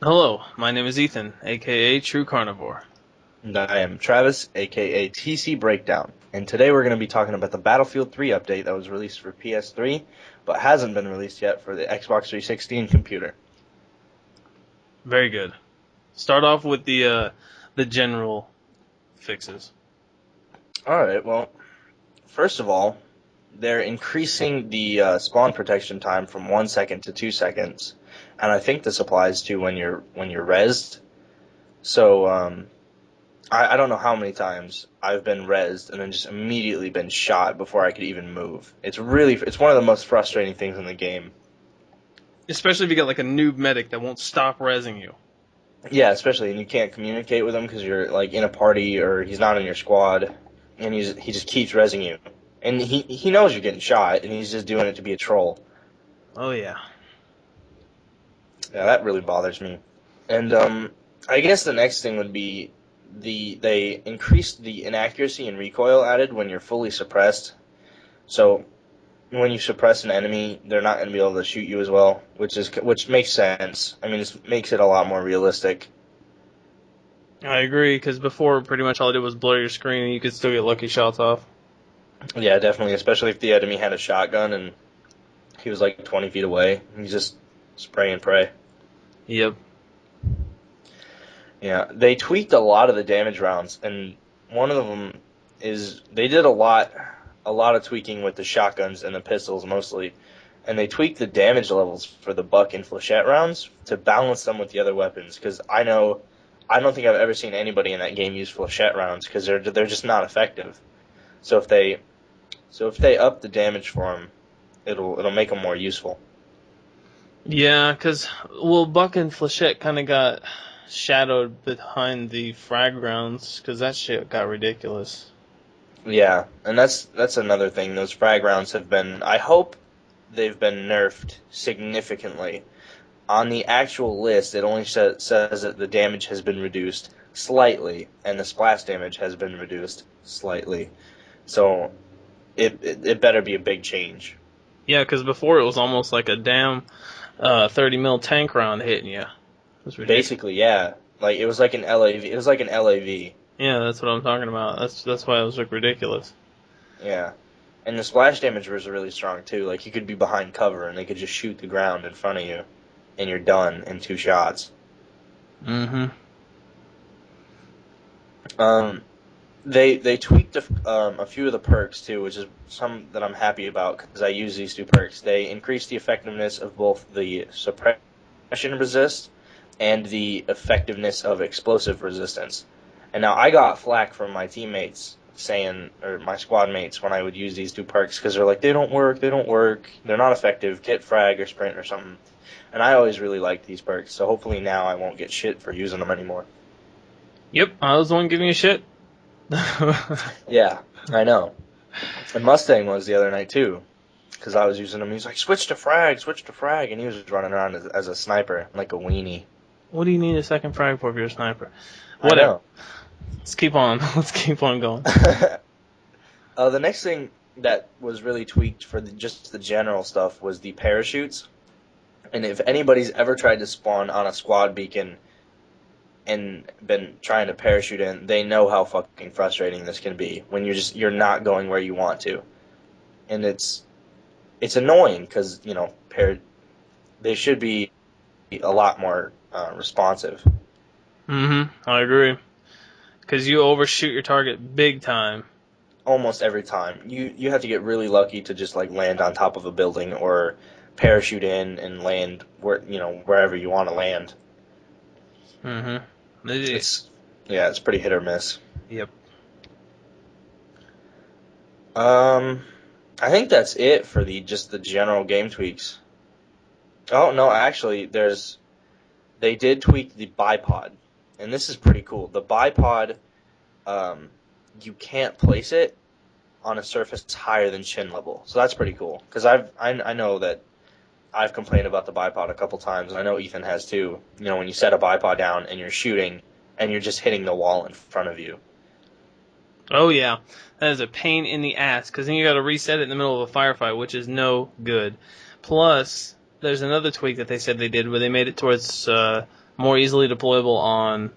Hello, my name is Ethan, aka True Carnivore. And I am Travis, aka TC Breakdown, and today we're going to be talking about the Battlefield 3 update that was released for PS3, but hasn't been released yet for the Xbox 360 and computer. Very good. Start off with the general fixes. Alright, well, first of all, they're increasing the spawn protection time from 1 second to 2 seconds, and I think this applies to when you're rezzed. So, I don't know how many times I've been rezzed and then just immediately been shot before I could even move. It's one of the most frustrating things in the game. Especially if you get like a noob medic that won't stop rezzing you. Yeah, especially, and you can't communicate with him because you're like in a party or he's not in your squad, and he just keeps rezzing you, and he knows you're getting shot, and he's just doing it to be a troll. Oh yeah. Yeah, that really bothers me. And I guess the next thing would be they increased the inaccuracy and recoil added when you're fully suppressed. So when you suppress an enemy, they're not going to be able to shoot you as well, which makes sense. I mean, it makes it a lot more realistic. I agree, because before pretty much all I did was blur your screen and you could still get lucky shots off. Yeah, definitely, especially if the enemy had a shotgun and he was like 20 feet away. He's just spray and pray. Yep. Yeah, they tweaked a lot of the damage rounds, and one of them is they did a lot of tweaking with the shotguns and the pistols mostly, and they tweaked the damage levels for the buck and flechette rounds to balance them with the other weapons. Because I don't think I've ever seen anybody in that game use flechette rounds because they're just not effective. So if they up the damage for them, it'll make them more useful. Yeah, because, well, Buck and Flechette kind of got shadowed behind the frag rounds, because that shit got ridiculous. Yeah, and that's another thing. Those frag rounds have been. I hope they've been nerfed significantly. On the actual list, it only says that the damage has been reduced slightly, and the splash damage has been reduced slightly. So it better be a big change. Yeah, because before it was almost like a damn 30 mil tank round hitting you. It was ridiculous. Basically, yeah. Like it was like an LAV. It was like an LAV. Yeah, that's what I'm talking about. That's why it was like ridiculous. Yeah. And the splash damage was really strong too. Like you could be behind cover and they could just shoot the ground in front of you, and you're done in 2 shots. Mm-hmm. Um, they tweaked a few of the perks too, which is some that I'm happy about because I use these two perks. They increased the effectiveness of both the suppression resist and the effectiveness of explosive resistance. And now I got flack from my teammates saying, or my squad mates, when I would use these two perks because they're like, they don't work, they're not effective, get frag or sprint or something. And I always really liked these perks, so hopefully now I won't get shit for using them anymore. Yep, I was the one giving you shit. Yeah, I know. And Mustang was the other night too, because I was using him. He's like, switch to frag, and he was running around as a sniper, like a weenie. What do you need a second frag for if you're a sniper? I Whatever. know. Let's keep on. Let's keep on going. The next thing that was really tweaked for just the general stuff was the parachutes. And if anybody's ever tried to spawn on a squad beacon and been trying to parachute in, they know how fucking frustrating this can be when you're not going where you want to, and it's annoying because they should be a lot more responsive. Mm-hmm. I agree. Because you overshoot your target big time. Almost every time, you have to get really lucky to just like land on top of a building or parachute in and land wherever you want to land. Mm-hmm. It's it's pretty hit or miss. Yep. I think that's it for the general game tweaks. Oh no, actually, they did tweak the bipod, and this is pretty cool. The bipod, you can't place it on a surface higher than chin level, so that's pretty cool. Because I know that I've complained about the bipod a couple times, and I know Ethan has too. You know, when you set a bipod down and you're shooting, and you're just hitting the wall in front of you. Oh yeah, that is a pain in the ass. Because then you got to reset it in the middle of a firefight, which is no good. Plus, there's another tweak that they said they did where they made it towards more easily deployable on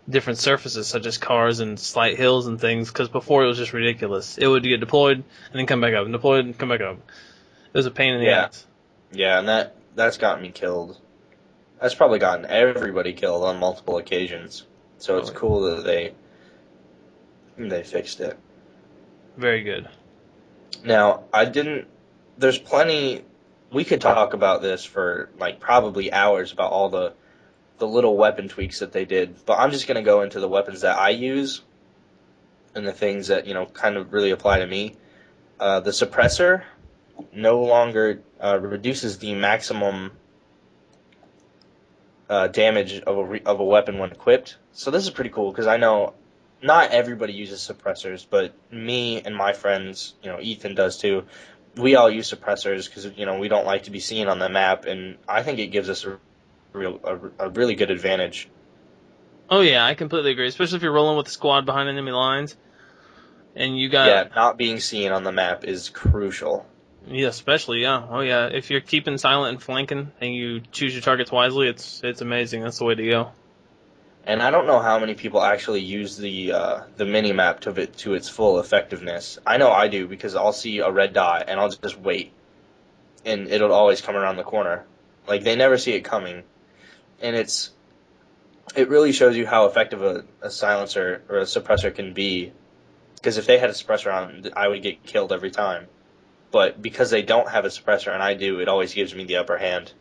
different surfaces such as cars and slight hills and things, because before it was just ridiculous. It would get deployed and then come back up, and deployed and come back up. It was a pain in the Yeah, ass. yeah, and that's gotten me killed. That's probably gotten everybody killed on multiple occasions. So it's Oh, cool that they fixed it. very good. Now, I didn't. There's plenty. We could talk about this for like probably hours about all the little weapon tweaks that they did, but I'm just gonna go into the weapons that I use and the things that kind of really apply to me. The suppressor no longer reduces the maximum damage of a weapon when equipped. So this is pretty cool because I know not everybody uses suppressors, but me and my friends, Ethan does too. We all use suppressors because we don't like to be seen on the map, and I think it gives us a really good advantage. Oh yeah, I completely agree. Especially if you're rolling with a squad behind enemy lines, and you got Yeah, not being seen on the map is crucial. yeah, especially yeah. Oh yeah, if you're keeping silent and flanking, and you choose your targets wisely, it's amazing. That's the way to go. And I don't know how many people actually use the mini map to its full effectiveness. I know I do because I'll see a red dot and I'll just wait, and it'll always come around the corner. Like they never see it coming, and it really shows you how effective a silencer or a suppressor can be. Because if they had a suppressor on, I would get killed every time. But because they don't have a suppressor and I do, it always gives me the upper hand.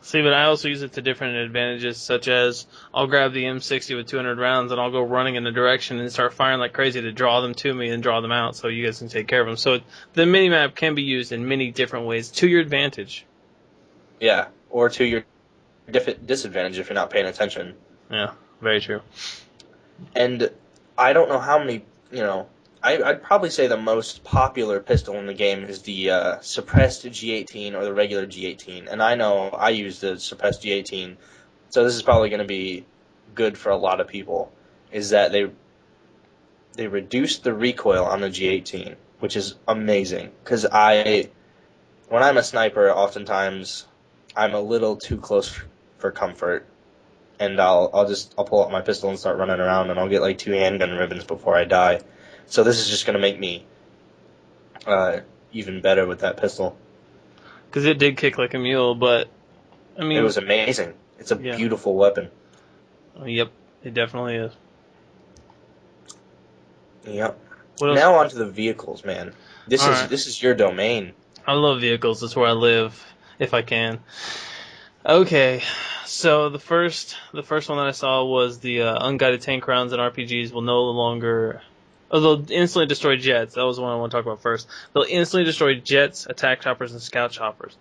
See, but I also use it to different advantages, such as I'll grab the M60 with 200 rounds and I'll go running in a direction and start firing like crazy to draw them to me and draw them out so you guys can take care of them. So the minimap can be used in many different ways to your advantage. Yeah, or to your disadvantage if you're not paying attention. Yeah, very true. And I don't know how many, I'd probably say the most popular pistol in the game is the suppressed G18 or the regular G18. And I know I use the suppressed G18, so this is probably going to be good for a lot of people, is that they reduced the recoil on the G18, which is amazing. Because when I'm a sniper, oftentimes I'm a little too close for comfort, and I'll pull out my pistol and start running around, and I'll get like 2 handgun ribbons before I die. So this is just gonna make me even better with that pistol. Because it did kick like a mule, but I It mean, was amazing. It's a yeah, beautiful weapon. yep, it definitely is. Yep. What else? Now onto the vehicles, man. This All is right, this is your domain. I love vehicles. That's where I live, if I can. Okay, so the first one that I saw was the unguided tank rounds and RPGs will no longer. Oh, they'll instantly destroy jets. That was the one I want to talk about first. They'll instantly destroy jets, attack choppers, and scout choppers.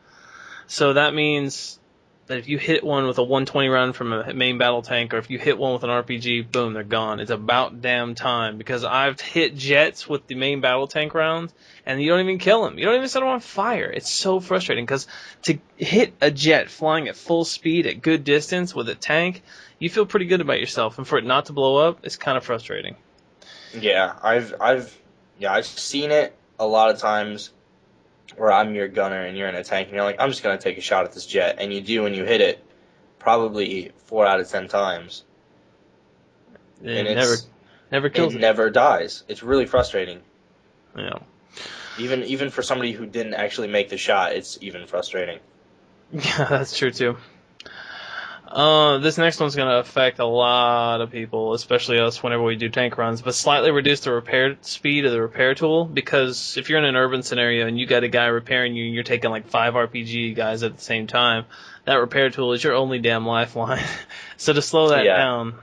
So that means that if you hit one with a 120 round from a main battle tank, or if you hit one with an RPG, boom, they're gone. It's about damn time, because I've hit jets with the main battle tank rounds, and you don't even kill them. You don't even set them on fire. It's so frustrating, because to hit a jet flying at full speed at good distance with a tank, you feel pretty good about yourself, and for it not to blow up, it's kind of frustrating. Yeah, I've seen it a lot of times where I'm your gunner and you're in a tank and you're like, I'm just gonna take a shot at this jet, and you do and you hit it probably 4 out of 10 times, and It never it kills it. never dies. It's really frustrating. Yeah. Even for somebody who didn't actually make the shot, it's even frustrating. Yeah, that's true too. This next one's going to affect a lot of people, especially us whenever we do tank runs, but slightly reduce the repair speed of the repair tool, because if you're in an urban scenario and you got a guy repairing you and you're taking like 5 RPG guys at the same time, that repair tool is your only damn lifeline. So to slow that Yeah, down,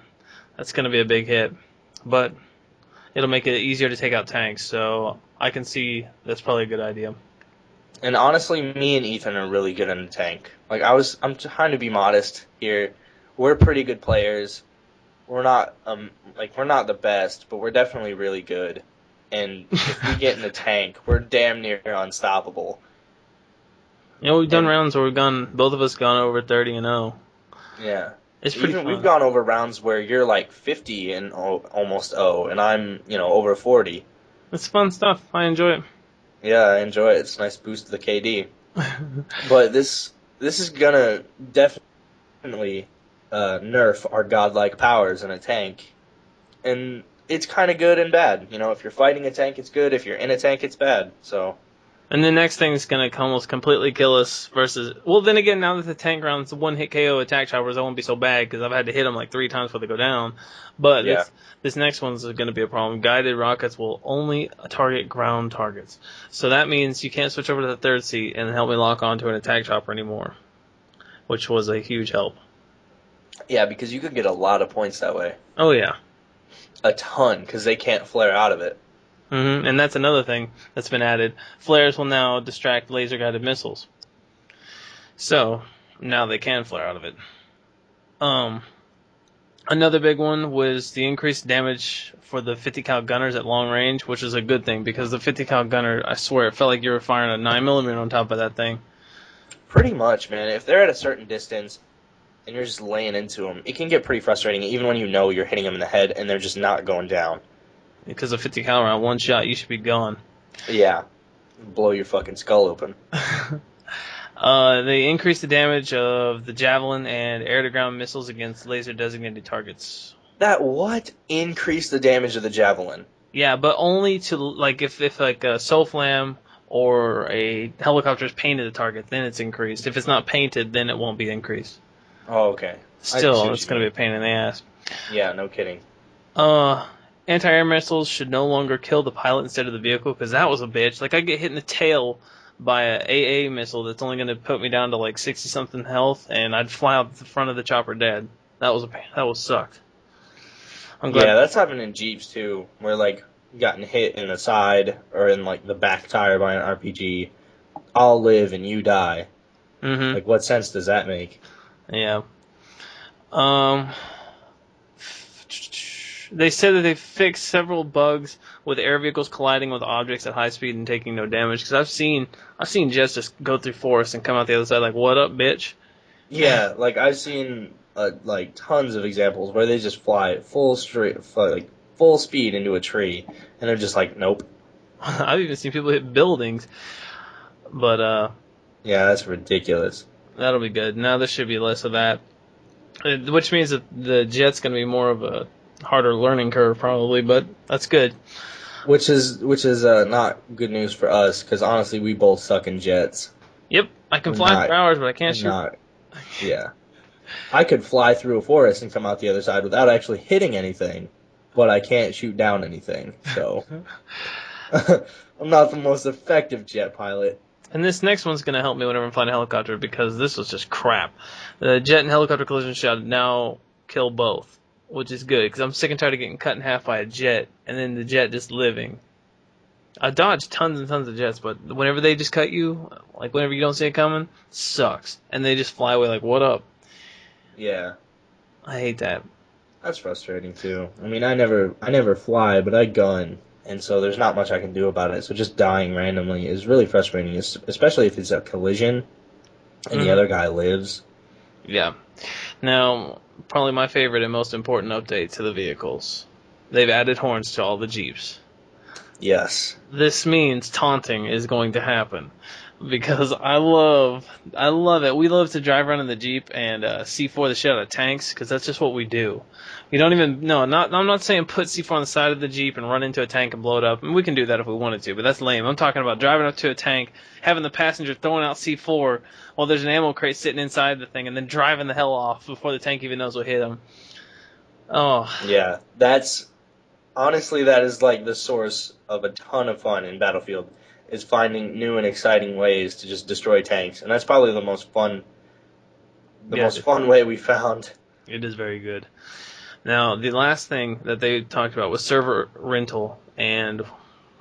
that's going to be a big hit. But it'll make it easier to take out tanks, so I can see that's probably a good idea. and honestly, me and Ethan are really good in the tank. Like I'm trying to be modest here. We're pretty good players. We're not the best, but we're definitely really good. And if we get in the tank, we're damn near unstoppable. We've done And rounds where both of us gone over 30-0. yeah, It's pretty even we've fun. gone over rounds where you're like 50 and almost and I'm over 40. It's fun stuff. I enjoy Yeah, I enjoy it. It's a nice boost to the KD. it. But this is gonna definitely. nerf our godlike powers in a tank, and it's kind of good and bad. You know, if you're fighting a tank, it's good. If you're in a tank, it's bad. So And the next thing is going to almost completely kill us versus... Well, then again, now that the tank round's one-hit KO attack choppers, that won't be so bad because I've had to hit them like 3 times before they go down. But yeah, this next one's going to be a problem. Guided rockets will only target ground targets. So that means you can't switch over to the third seat and help me lock onto an attack chopper anymore, which was a huge help. yeah, because you could get a lot of points that way, Oh, yeah. a ton, because they can't flare out of it. And that's another thing that's been added. Flares will now distract laser-guided missiles. So, now they can flare out of it. Another big one was the increased damage for the 50 cal gunners at long range, which is a good thing because the 50 cal gunner, I swear, it felt like you were firing a 9mm on top of that thing. Pretty much, man. If they're at a certain distance and you're just laying into them, it can get pretty frustrating, even when you know you're hitting them in the head and they're just not going down. Because a 50 cal round, one shot, you should be gone. Yeah, blow your fucking skull open. They increased the damage of the javelin and air-to-ground missiles against laser-designated targets. That what? Increase the damage of the javelin. Yeah, but only to, like, if like a SOFLAM or a helicopter is painted the target, then it's increased. If it's not painted, then it won't be increased. Oh, okay. I see Still, what it's you going to be mean. a pain in the ass. Yeah, no kidding. Uh, Anti-air missiles should no longer kill the pilot instead of the vehicle, because that was a bitch. Like, I get hit in the tail by a AA missile that's only going to put me down to like 60-something health, and I'd fly out the front of the chopper dead. That was a pain. That was sucked. I'm Yeah, glad. that's happened in Jeeps too, where like gotten hit in the side or in like the back tire by an RPG. I'll live and you die. Mm-hmm. Like, what sense does that make? Yeah. Um, they said that they fixed several bugs with air vehicles colliding with objects at high speed and taking no damage. Because I've seen jets just go through forests and come out the other side like, "What up, bitch?" Yeah, like I've seen like tons of examples where they just fly full straight, like full speed into a tree, and they're just like, nope. I've even seen people hit buildings, but Yeah, that's ridiculous. that'll be good. Now there should be less of that, which means that the jet's going to be more of a harder learning curve probably, but that's good. Which is not good news for us because honestly, we both suck in jets. Yep, I can We're fly not. for hours, but I We're can't shoot. not. Yeah. I could fly through a forest and come out the other side without actually hitting anything, but I can't shoot down anything. So I'm not the most effective jet pilot. And this next one's going to help me whenever I'm flying a helicopter because this was just crap. The jet and helicopter collision should now kill both, which is good because I'm sick and tired of getting cut in half by a jet and then the jet just living. I dodged tons and tons of jets, but whenever they just cut you, like whenever you don't see it coming, sucks. And they just fly away like, what up? Yeah, I hate that. that's frustrating too. I mean, I never fly, but I gun, and so there's not much I can do about it. So just dying randomly is really frustrating, especially if it's a collision and the Hmm. other guy lives. Yeah. Now, probably my favorite and most important update to the vehicles. They've added horns to all the Jeeps. Yes. This means taunting is going to happen because I love it. We love to drive around in the Jeep and C4 the shit out of tanks because that's just what we do. We don't even no, not I'm not saying put C4 on the side of the Jeep and run into a tank and blow it up. And we can do that if we wanted to, but that's lame. I'm talking about driving up to a tank, having the passenger throwing out C4 while there's an ammo crate sitting inside the thing, and then driving the hell off before the tank even knows what hit him. Oh, Yeah, that's honestly that is like the source of a ton of fun in Battlefield is finding new and exciting ways to just destroy tanks, and that's probably the yeah, most fun way we found. it is very good. Now, the last thing that they talked about was server rental, and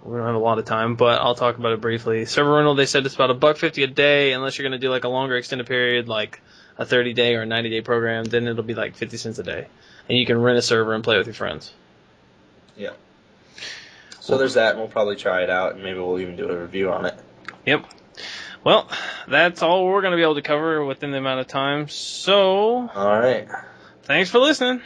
we don't have a lot of time, but I'll talk about it briefly. Server rental, they said it's about $1.50 a day, unless you're going to do like a longer extended period, like a 30-day or a 90-day program, then it'll be like 50 cents a day, and you can rent a server and play with your friends. Yeah. So Well, there's that, and we'll probably try it out, and maybe we'll even do a review on it. yep. Well, that's all we're going to be able to cover within the amount of time. So, All right. thanks for listening.